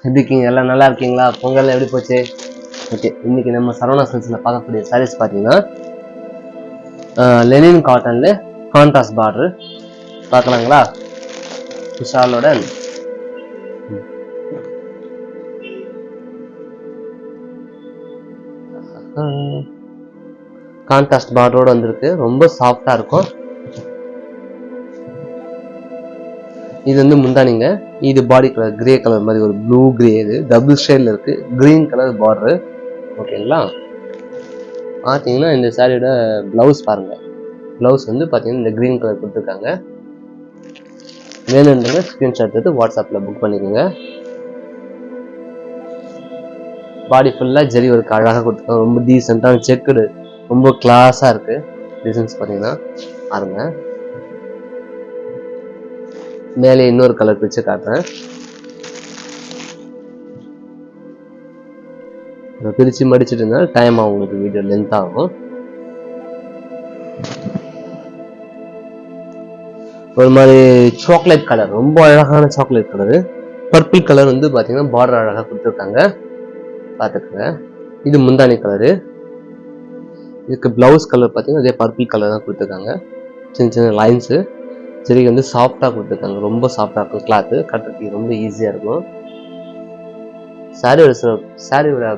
எப்படி இருக்கீங்க? எல்லாம் நல்லா இருக்கீங்களா? பொங்கல் எப்படி போச்சு? ஓகே, இன்னைக்கு நம்ம சரவணா சில்க்ஸ்ல பார்க்கக்கூடிய சாரீஸ் பார்த்தீங்கன்னா லெனின் காட்டன்ல கான்ட்ராஸ்ட் பார்டர் பார்க்கலாங்களா? விஷாலோட கான்ட்ராஸ்ட் பார்டரோட வந்திருக்கு. ரொம்ப சாஃப்டா இருக்கும். இது வந்து முந்தானிங்க. இது பாடி கலர் கிரே கலர் மாதிரி ஒரு ப்ளூ கிரே, இது டபுள் ஷேட்ல இருக்கு. Green colour border. ஓகேங்களா? பார்த்தீங்கன்னா இந்த சாரியோட பிளவுஸ் பாருங்க. பிளவுஸ் வந்து பார்த்தீங்கன்னா இந்த கிரீன் கலர் கொடுத்துருக்காங்க. வேணுன்றவங்க ஸ்கிரீன்ஷாட் எடுத்து வாட்ஸ்அப்ல புக் பண்ணிக்கோங்க. பாடி ஃபுல்லா ஜெரி ஒர்க் அழகாக கொடுத்துருக்காங்க. ரொம்ப டீசெண்டான செக்குடு, ரொம்ப கிளாஸா இருக்கு. டிசைன்ஸ் பார்த்தீங்கன்னா பாருங்க. மேலே இன்னொரு கலர் பிரிச்சு காட்டுறேன். பிரிச்சு மடிச்சுட்டு இருந்தா டைம் ஆகும், உங்களுக்கு வீடியோ லென்த் ஆகும். ஒரு மாதிரி சாக்லேட் கலர், ரொம்ப அழகான சாக்லேட் கலரு. பர்பிள் கலர் வந்து பாத்தீங்கன்னா பார்டர் அழகா கொடுத்துருக்காங்க, பாத்துக்கோங்க. இது முந்தானி கலரு. இதுக்கு பிளவுஸ் கலர் பாத்தீங்கன்னா அதே பர்பிள் கலர் தான் கொடுத்துருக்காங்க. சின்ன சின்ன லைன்ஸு. சரி, வந்து சாஃப்டா கொடுத்துருக்காங்க. ரொம்ப சாஃப்டா இருக்கும். கிளாத்து கட்டுறதுக்கு ரொம்ப ஈஸியா இருக்கும். சாரியோட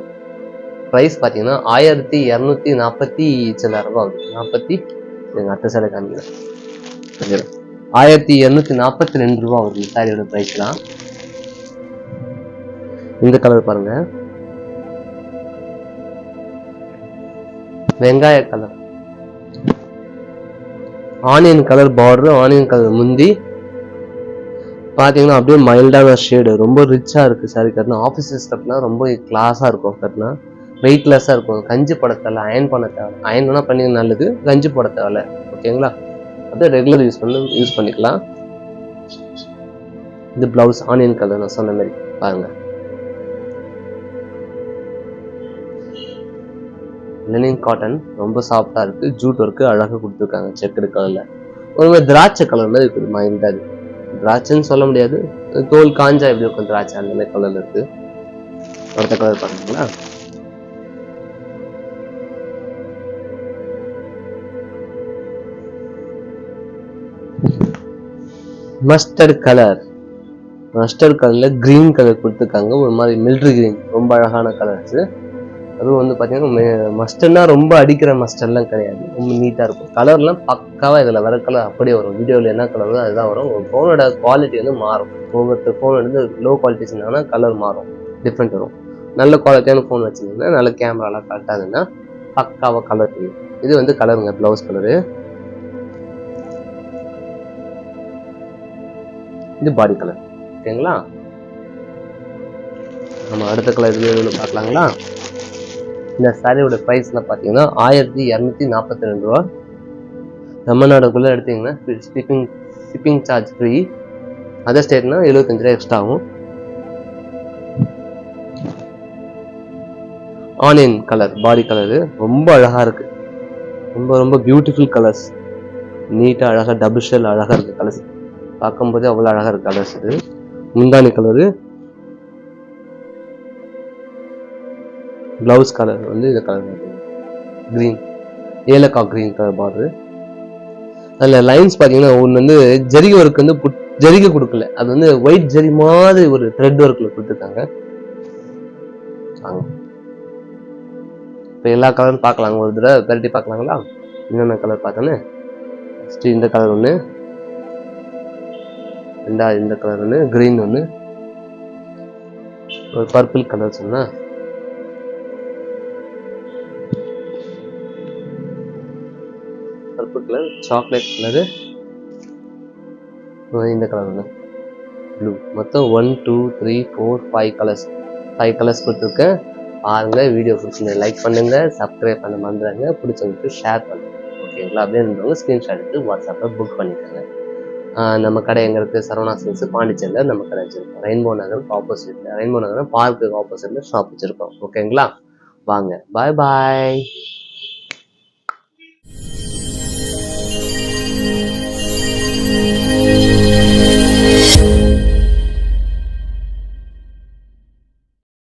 ப்ரைஸ் பார்த்தீங்கன்னா 1240 சில்லற ரூபா ஆகுது. 40 எங்க அத்தை சாரி காமிக்கிறேன். 1242 ரூபா ஆகுது சாரியோட ப்ரைஸ்லாம். இந்த கலர் பாருங்க, வெங்காய colour, onion colour border, onion colour முந்தி பார்த்தீங்கன்னா அப்படியே மைல்டான ஷேடு. ரொம்ப ரிச்சா இருக்கு சாரி கட்டினா. ஆஃபீஸஸ் கட்டினா ரொம்ப கிளாஸா இருக்கும். கட்டினா வெயிட்லெஸ்ஸா இருக்கும். கஞ்சி போட தேவை, அயன் பண்ண தேவை. அயன் வேணா பண்ணி நல்லது, கஞ்சி போட தேவை. ஓகேங்களா? அப்படியே ரெகுலர் யூஸ் பண்ணிக்கலாம். இது பிளவுஸ் ஆனியன் கலர் நான் சொன்ன மாதிரி பாருங்க. லெனின் காட்டன் ரொம்ப சாஃப்டா இருக்கு. ஜூட் ஒர்க்கு அழகா கொடுத்துருக்காங்க. செக்குடு கலர்ல ஒரு மாதிரி திராட்சை கலர் மாதிரி இருக்குது. மைல்டா இருக்கு. திராட்சைன்னு சொல்ல முடியாது, தோல் காஞ்சா எப்படி இருக்கும் திராட்சை, அந்த மாதிரி கலர்ல இருக்கு. அடுத்த கலர் பாருங்களா, மஸ்டர்ட் கலர். மஸ்டர்ட் கலர்ல கிரீன் கலர் கொடுத்துருக்காங்க. ஒரு மாதிரி மிலிட்ரி கிரீன், ரொம்ப அழகான கலர்ஸ். அதுவும் வந்து பாத்தீங்கன்னா மஸ்டர்ட்னா ரொம்ப அடிக்கிற மஸ்டர்ட்லாம் கிடையாது. ரொம்ப நீட்டா இருக்கும். கலர்லாம் பக்காவா இதுல வர கலர் அப்படியே வரும். வீடியோவில் என்ன கலர் வருதோ அதுதான் வரும். ஒரு ஃபோனோட குவாலிட்டி வந்து மாறும். ஒவ்வொருத்தர் ஃபோன் வந்து லோ குவாலிட்டி வச்சிருந்தாங்கன்னா கலர் மாறும், டிஃப்ரெண்ட் வரும். நல்ல குவாலிட்டியான ஃபோன் வச்சிருந்தீங்கன்னா, நல்ல கேமராலாம் கரெக்டாகுதுன்னா பக்காவா கலர் தெரியும். இது வந்து கலருங்க, பிளவுஸ் கலரு. இது பாடி கலர். ஓகேங்களா? நம்ம அடுத்த கலர் வீடியோவில் பார்க்கலாங்களா? இந்த சாரியோட ப்ரைஸ்ல பார்த்தீங்கன்னா 1242 ரூபா. தமிழ்நாடுக்குள்ள எடுத்தீங்கன்னா ஷிப்பிங் சார்ஜ் ஃப்ரீ. அதர் ஸ்டேட்னா 75 ரூபா எக்ஸ்ட்ரா ஆகும். ஆனியன் கலர் பாடி கலரு ரொம்ப அழகா இருக்கு. ரொம்ப ரொம்ப பியூட்டிஃபுல் கலர்ஸ். நீட்டா அழகா டபுள் ஷேல் அழகா இருக்கு கலர்ஸ். பார்க்கும்போது அவ்வளோ அழகா இருக்கு கலர்ஸ். இது முந்தானி கலரு. பிளவுஸ் கலர் வந்து இந்த கலர் கிரீன், ஏலக்காய் கிரீன் கலர் பார்டர். அதில் லைன்ஸ் பார்த்தீங்கன்னா ஒன்று வந்து ஜரிகை ஒர்க் வந்து ஜரிகை கொடுக்கல, அது வந்து ஒயிட் ஜரி மாதிரி ஒரு த்ரெட் ஒர்க்ல கொடுத்துருக்காங்க. இப்போ எல்லா கலரும் பார்க்கலாங்க. ஒரு தடவை வெரைட்டி பார்க்கலாங்களா? என்னென்ன கலர் பார்த்தோன்னு, ஃபஸ்ட்டு இந்த கலர் ஒன்று, ரெண்டாவது இந்த கலர் ஒன்று, கிரீன் ஒன்று, ஒரு பர்பிள் கலர் சொன்னா, பர்பிள் கலர், சாக்லேட் கலரு, இந்த கலர் ஒன்று, ப்ளூ. மொத்தம் 1 2 3 4 5 கலர்ஸ். 5 கலர்ஸ் கொடுத்துருக்கேன். பாருங்க. வீடியோ பிடிச்சிருந்தா லைக் பண்ணுங்க, சப்ஸ்கிரைப் பண்ண மறந்துடுங்க, பிடிச்சவங்களுக்கு ஷேர் பண்ணுங்க. ஓகேங்களா? அப்படின்றவங்க ஸ்கிரீன்ஷாட் எடுத்து வாட்ஸ்அப்பில் புக் பண்ணிக்கோங்க. நம்ம கடை எங்க இருக்கு? சரவணா சில்க்ஸ் பாண்டிச்சேரியில நம்ம கடை வச்சிருக்கோம். ரெயின்போ நகருக்கு ஆப்போசிட்ல, ரெயின்போ நகரம் பார்க்கு ஆப்போசிட்ல ஷாப் வச்சிருக்கோம். ஓகேங்களா? வாங்க. பாய் பாய்.